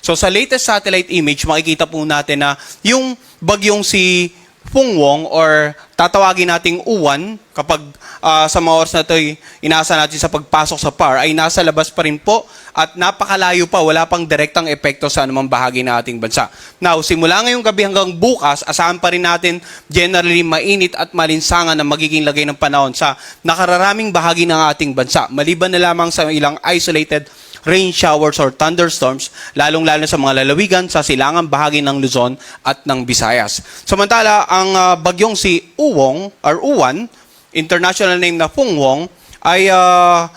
So sa latest satellite image, makikita po natin na yung bagyong si Pungwong or tatawagin nating Uwan kapag sa mga oras na ito inaasa natin sa pagpasok sa PAR ay nasa labas pa rin po at napakalayo pa, wala pang direktang epekto sa anumang bahagi ng ating bansa. Now, simula ngayong gabi hanggang bukas, asahan pa rin natin generally mainit at malinsangan ang magiging lagay ng panahon sa nakararaming bahagi ng ating bansa. Maliban na lamang sa ilang isolated rain showers or thunderstorms, lalong-lalo sa mga lalawigan sa silangang bahagi ng Luzon at ng Visayas. Samantala, ang bagyong si Uwan, international name na Pungwong, ay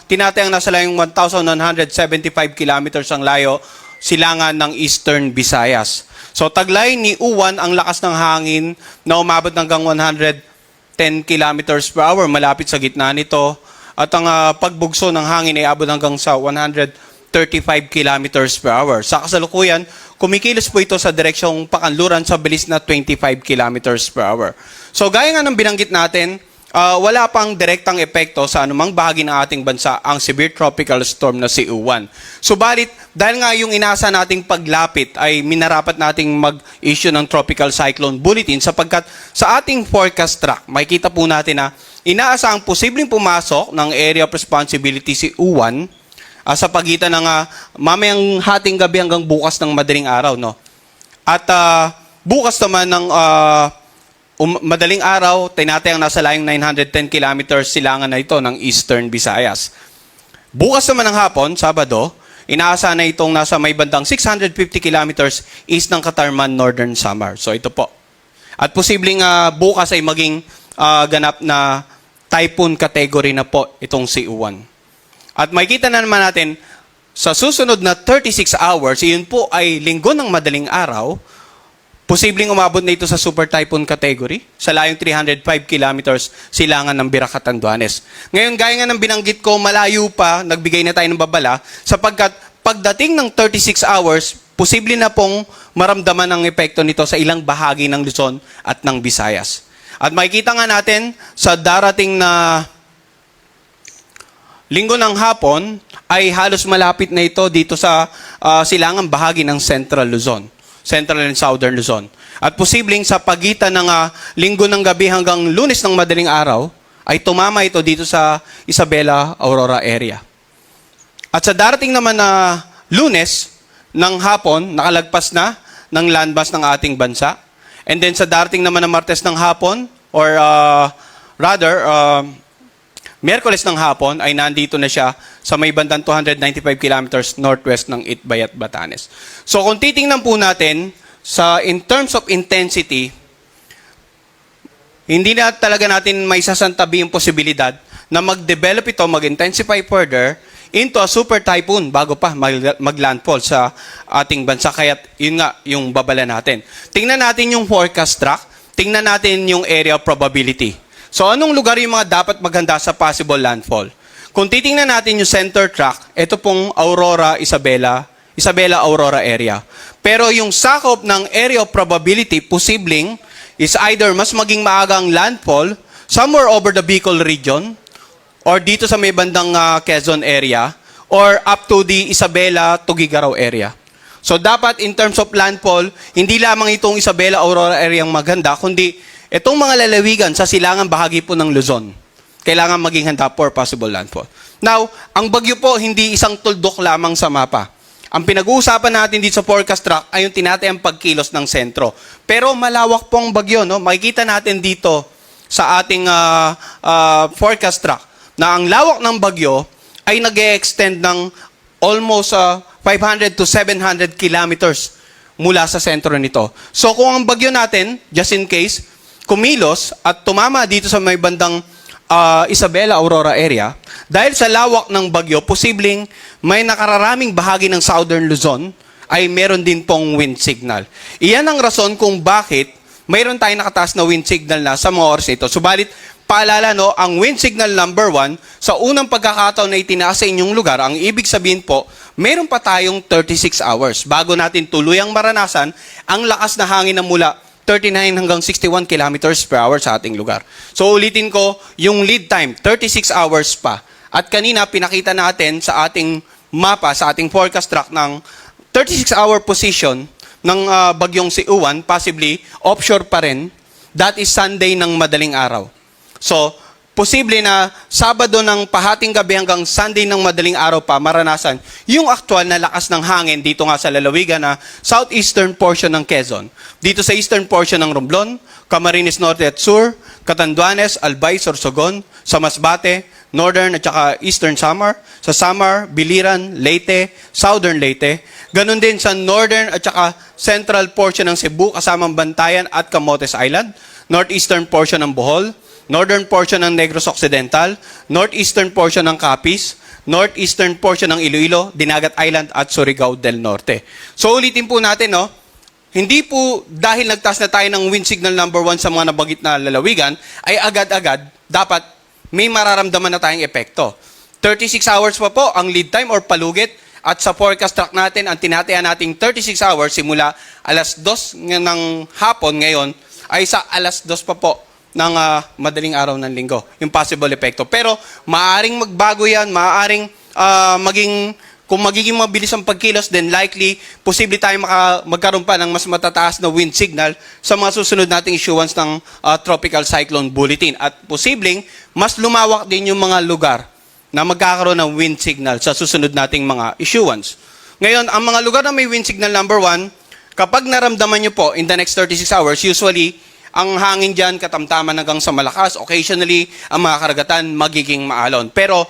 tinatayang nasa layong 1,175 kilometers ang layo silangan ng Eastern Visayas. So taglay ni Uwan ang lakas ng hangin na umabot hanggang 110 kilometers per hour malapit sa gitna nito. At ang pagbugso ng hangin ay abot hanggang sa 135 kilometers per hour. Sa kasalukuyan, kumikilos po ito sa direksyong pakanluran sa bilis na 25 kilometers per hour. So gaya nga ng binanggit natin, wala pang direktang epekto sa anumang bahagi ng ating bansa ang severe tropical storm na si Uwan. Subalit, dahil nga yung inasa nating paglapit ay minarapat nating mag-issue ng tropical cyclone bulletin sapagkat sa ating forecast track, makikita po natin na inaasahang posibleng pumasok ng area of responsibility si Uwan sa pagitan ng mamayang hating gabi hanggang bukas ng madaling araw. No? At bukas naman ng madaling araw, tinatayang nasa layong 910 kilometers silangan na ito ng Eastern Visayas. Bukas naman ng hapon, Sabado, inaasahan na itong nasa may bandang 650 kilometers east ng Katarman, Northern Samar. So ito po. At posibleng bukas ay maging ganap na typhoon category na po itong si Uwan. At makikita na naman natin, sa susunod na 36 hours, iyon po ay linggo ng madaling araw, posibleng umabot na ito sa super typhoon category, sa layong 305 kilometers silangan ng Birac, Catanduanes. Ngayon, gaya nga ng binanggit ko, malayo pa, nagbigay na tayo ng babala, sapagkat pagdating ng 36 hours, posible na pong maramdaman ang epekto nito sa ilang bahagi ng Luzon at ng Visayas. At makikita nga natin, sa darating na linggo ng hapon ay halos malapit na ito dito sa silangang bahagi ng Central Luzon, Central and Southern Luzon. At posibleng sa pagitan ng linggo ng gabi hanggang Lunes ng madaling araw ay tumama ito dito sa Isabela, Aurora area. At sa darating naman na Lunes ng hapon, nakalagpas na ng landmass ng ating bansa. And then sa darating naman na Martes ng hapon or Miyerkules ng hapon ay nandito na siya sa may bandang 295 kilometers northwest ng Itbay at Batanes. So kung titingnan po natin in terms of intensity, hindi na talaga natin may sasantabi yung posibilidad na mag-develop ito, mag-intensify further into a super typhoon bago pa mag-landfall sa ating bansa. Kaya yun nga yung babala natin. Tingnan natin yung forecast track, tingnan natin yung area of probability. So anong lugar yung mga dapat maghanda sa possible landfall? Kung titingnan natin yung center track, ito pong Aurora, Isabela, Aurora area. Pero yung sakop ng area of probability, posibleng, is either mas maging maagang landfall somewhere over the Bicol region, or dito sa may bandang Quezon area, or up to the Isabela, Tugigaraw area. So dapat in terms of landfall, hindi lamang itong Isabela, Aurora area ang maghanda, kundi itong mga lalawigan sa silangang bahagi po ng Luzon, kailangan maging handa for possible landfall. Now, ang bagyo po, hindi isang tuldok lamang sa mapa. Ang pinag-uusapan natin dito sa forecast track ay yung tinatayang pagkilos ng sentro. Pero malawak pong bagyo. No? Makikita natin dito sa ating forecast track na ang lawak ng bagyo ay nag-e-extend ng almost 500 to 700 kilometers mula sa sentro nito. So kung ang bagyo natin, just in case, kumilos at tumama dito sa may bandang Isabela, Aurora area, dahil sa lawak ng bagyo, posibleng may nakararaming bahagi ng Southern Luzon ay meron din pong wind signal. Iyan ang rason kung bakit mayroon tayong nakataas na wind signal na sa mga oras ito. Subalit, paalala, no, ang wind signal number 1, sa unang pagkakataon na itinaas sa inyong lugar, ang ibig sabihin po, meron pa tayong 36 hours bago natin tuluyang maranasan ang lakas na hangin na mula 39 hanggang 61 kilometers per hour sa ating lugar. So ulitin ko, yung lead time, 36 hours pa. At kanina, pinakita natin sa ating mapa, sa ating forecast track ng 36-hour position ng bagyong si Uwan, possibly offshore pa rin, that is Sunday ng madaling araw. So, posible na Sabado ng pahating gabi hanggang Sunday ng madaling araw pa maranasan yung actual na lakas ng hangin dito nga sa lalawigan na southeastern portion ng Quezon. Dito sa eastern portion ng Romblon, Camarines Norte at Sur, Catanduanes, Albay, Sorsogon, sa Masbate, northern at saka eastern Samar, sa Samar, Biliran, Leyte, southern Leyte, ganun din sa northern at saka central portion ng Cebu kasamang Bantayan at Camotes Island, northeastern portion ng Bohol, northern portion ng Negros Occidental, northeastern portion ng Capiz, northeastern portion ng Iloilo, Dinagat Island at Surigao del Norte. So ulitin po natin, no? Hindi po dahil nagtaas na tayo ng wind signal number 1 sa mga nabagit na lalawigan, ay agad-agad dapat may mararamdaman na tayong epekto. 36 hours pa po ang lead time or palugit at sa forecast track natin, ang tinataya nating 36 hours simula alas 2 ng hapon ngayon ay sa alas 2 pa po ng madaling araw ng linggo, yung possible epekto. Pero maaaring magbago yan, maaaring kung magiging mabilis ang pagkilos, then likely, posible tayo magkaroon pa ng mas matataas na wind signal sa mga susunod nating issuance ng Tropical Cyclone Bulletin. At posibleng, mas lumawak din yung mga lugar na magkakaroon ng wind signal sa susunod nating mga issuance. Ngayon, ang mga lugar na may wind signal number 1, kapag naramdaman nyo po in the next 36 hours, usually, ang hangin dyan katamtaman hanggang sa malakas. Occasionally, ang mga karagatan magiging maalon. Pero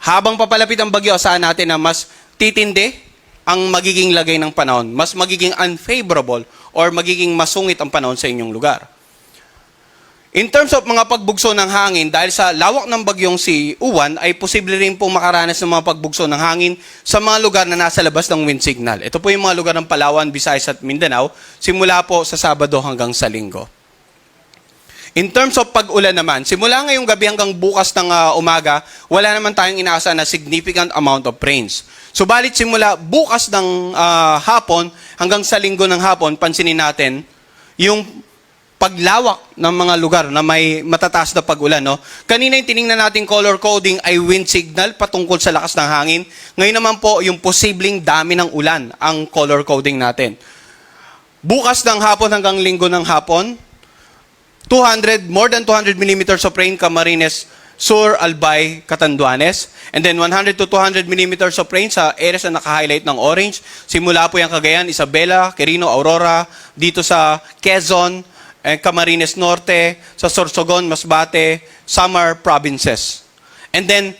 habang papalapit ang bagyo, asahan natin na mas titindi ang magiging lagay ng panahon. Mas magiging unfavorable or magiging masungit ang panahon sa inyong lugar. In terms of mga pagbugso ng hangin, dahil sa lawak ng bagyong si Uwan, ay posible rin pong makaranas ng mga pagbugso ng hangin sa mga lugar na nasa labas ng wind signal. Ito po yung mga lugar ng Palawan, Visayas at Mindanao, simula po sa Sabado hanggang sa Linggo. In terms of pag-ulan naman, simula ngayong gabi hanggang bukas ng umaga, wala naman tayong inaasa na significant amount of rains. Subalit simula bukas ng hapon hanggang sa Linggo ng hapon, pansinin natin yung paglawak ng mga lugar na may matataas na pag-ulan. No? Kanina yung tiningnan natin color coding ay wind signal patungkol sa lakas ng hangin. Ngayon naman po yung posibleng dami ng ulan ang color coding natin. Bukas ng hapon hanggang Linggo ng hapon, more than 200 millimeters of rain, Camarines, Sur, Albay, Catanduanes. And then 100 to 200 millimeters of rain sa areas na naka-highlight ng orange. Simula po yung Cagayan, Isabela, Quirino, Aurora, dito sa Quezon, Camarines Norte, sa Sorsogon, Masbate, Samar provinces. And then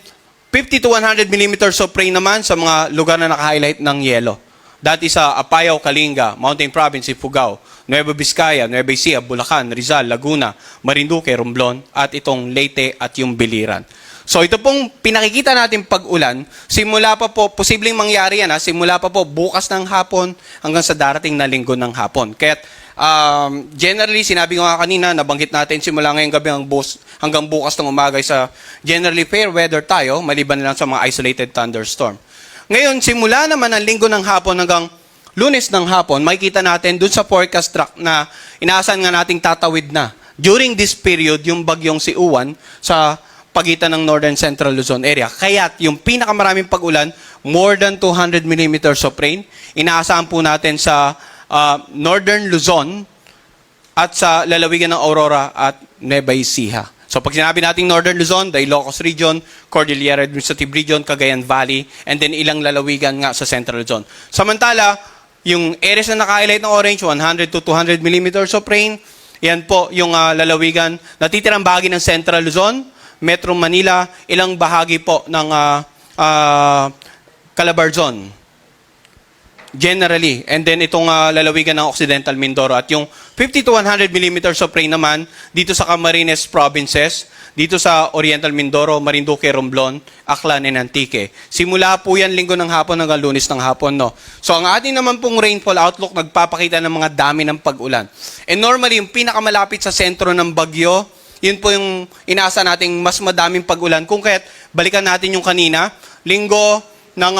50 to 100 millimeters of rain naman sa mga lugar na naka-highlight ng yellow. Dati sa Apayao, Kalinga, Mountain Province, Ifugao, Nueva Vizcaya, Nueva Ecija, Bulacan, Rizal, Laguna, Marinduque, Romblon, at itong Leyte at yung Biliran. So ito pong pinakikita natin pag-ulan, simula pa po, posibleng mangyari yan, simula pa po bukas ng hapon hanggang sa darating na linggo ng hapon. Kaya generally, sinabi ko nga kanina, nabanggit natin simula ngayong gabi hanggang bukas ng umaga sa generally fair weather tayo, maliban na lang sa mga isolated thunderstorm. Ngayon, simula naman ang linggo ng hapon hanggang Lunes ng hapon, makikita natin dun sa forecast track na inaasahan nga nating tatawid na. During this period, yung bagyong si Uwan sa pagitan ng Northern Central Luzon area. Kaya't yung pinakamaraming pag-ulan, more than 200 millimeters of rain, inaasahan po natin sa Northern Luzon at sa lalawigan ng Aurora at Nueva Ecija. So pag sinabi nating Northern Luzon, the Ilocos Region, Cordillera Administrative Region, Cagayan Valley, and then ilang lalawigan nga sa Central Luzon. Samantala, yung areas na naka-highlight ng orange, 100 to 200 millimeters of rain, yan po yung lalawigan. Natitirang bahagi ng Central Luzon, Metro Manila, ilang bahagi po ng Calabarzon. Generally. And then itong lalawigan ng Occidental Mindoro. At yung 50 to 100 millimeters of rain naman dito sa Camarines Provinces, dito sa Oriental Mindoro, Marinduque, Romblon, Aklan, and Antique. Simula po yan linggo ng hapon hanggang Lunes ng hapon. No? So ang ating naman pong rainfall outlook nagpapakita ng mga dami ng pag-ulan. And normally, yung pinakamalapit sa sentro ng bagyo, yun po yung inaasa nating mas madaming pag-ulan. Kung kaya't balikan natin yung kanina, linggo ng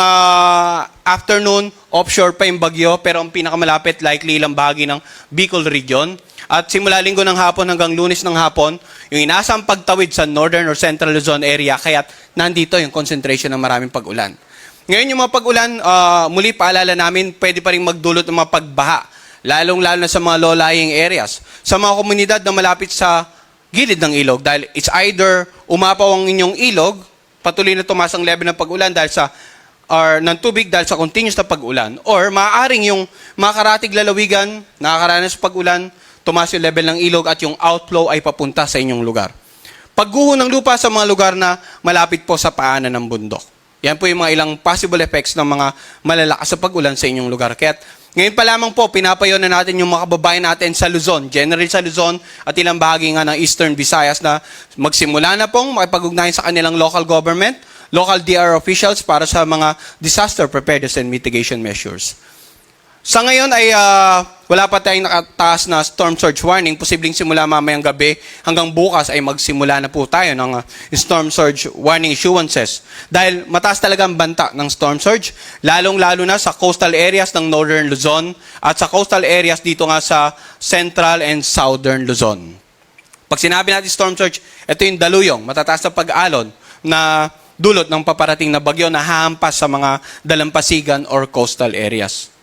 afternoon, offshore pa yung bagyo, pero ang pinakamalapit likely ilang bahagi ng Bicol Region. At simula linggo ng hapon hanggang Lunes ng hapon, yung inaasang pagtawid sa Northern or Central Luzon area, kaya't nandito yung concentration ng maraming pag-ulan. Ngayon yung mga pag-ulan, muli paalala namin, pwede pa rin magdulot ng mga pagbaha, lalong-lalo na sa mga low-lying areas, sa mga komunidad na malapit sa gilid ng ilog, dahil it's either umapaw ang inyong ilog, patuloy na tumaas ang level ng pag-ulan dahil sa ng tubig dahil sa continuous na pag-ulan, or maaaring yung mga karatig lalawigan, nakakaranas sa pag-ulan, tumaas yung level ng ilog at yung outflow ay papunta sa inyong lugar. Pagguho ng lupa sa mga lugar na malapit po sa paanan ng bundok. Yan po yung mga ilang possible effects ng mga malalakas sa pag-ulan sa inyong lugar. Kaya ngayon pa lamang po, pinapayo na natin yung mga kababayan natin sa Luzon, generally sa Luzon at ilang bahagi nga ng Eastern Visayas na magsimula na pong makipag-ugnayan sa kanilang local government, local DR officials para sa mga disaster preparedness and mitigation measures. Sa ngayon ay wala pa tayong nakataas na storm surge warning. Posibleng simula mamayang gabi hanggang bukas ay magsimula na po tayo ng storm surge warning issuances. Dahil mataas talaga ang banta ng storm surge, lalong-lalo na sa coastal areas ng Northern Luzon at sa coastal areas dito nga sa Central and Southern Luzon. Pag sinabi natin storm surge, ito yung daluyong, matataas na pag-alon na dulot ng paparating na bagyo na hahampas sa mga dalampasigan or coastal areas.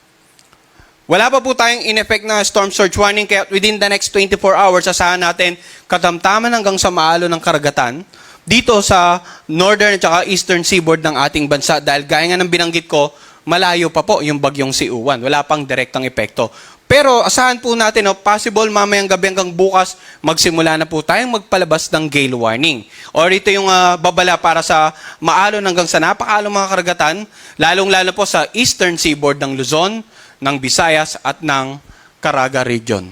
Wala pa po tayong in-effect na storm surge warning, kaya within the next 24 hours, asahan natin katamtaman hanggang sa maalo ng karagatan dito sa northern at eastern seaboard ng ating bansa dahil gaya nga ng binanggit ko, malayo pa po yung bagyong si Uwan. Wala pang direktang epekto. Pero asahan po natin, possible mamayang gabi hanggang bukas, magsimula na po tayong magpalabas ng gale warning. Or ito yung babala para sa maalon hanggang sa napakalong mga karagatan, lalong-lalo po sa eastern seaboard ng Luzon, ng Visayas at ng Caraga region.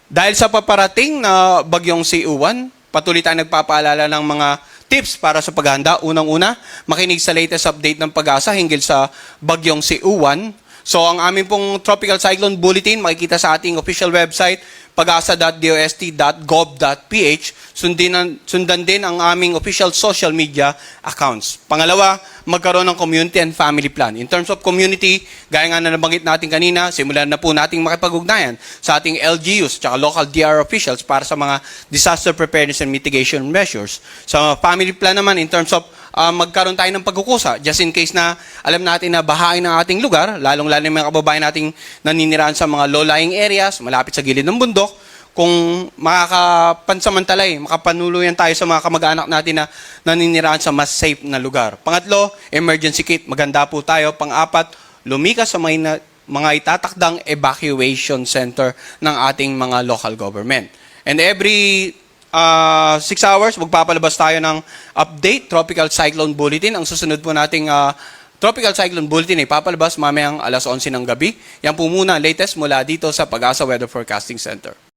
Dahil sa paparating na bagyong si Uwan, patuloy tayong nagpapaalala ng mga tips para sa paghahanda. Unang-una, makinig sa latest update ng Pag-asa hinggil sa bagyong si Uwan. So ang aming pong Tropical Cyclone Bulletin, makikita sa ating official website, pagasa.dost.gov.ph. Sundan din ang aming official social media accounts. Pangalawa, magkaroon ng community and family plan. In terms of community, gaya nga na nabanggit natin kanina, simulan na po nating makipag-ugnayan sa ating LGUs at local DR officials para sa mga disaster preparedness and mitigation measures. Sa family plan naman, in terms of magkaroon tayo ng pagkukusa, just in case na alam natin na bahain ng ating lugar, lalong-lalo yung mga kababayan nating naniniraan sa mga low-lying areas, malapit sa gilid ng bundok, kung makakapansamantalay, makapanuluyan tayo sa mga kamag-anak natin na naniniraan sa mas safe na lugar. Pangatlo, emergency kit. Maganda po tayo. Pang-apat, lumikas sa mga itatakdang evacuation center ng ating mga local government. And every 6 hours, magpapalabas tayo ng update, Tropical Cyclone Bulletin. Ang susunod po nating Tropical Cyclone Bulletin ay papalabas mamayang alas 11 ng gabi. Yan po muna, latest mula dito sa Pag-asa Weather Forecasting Center.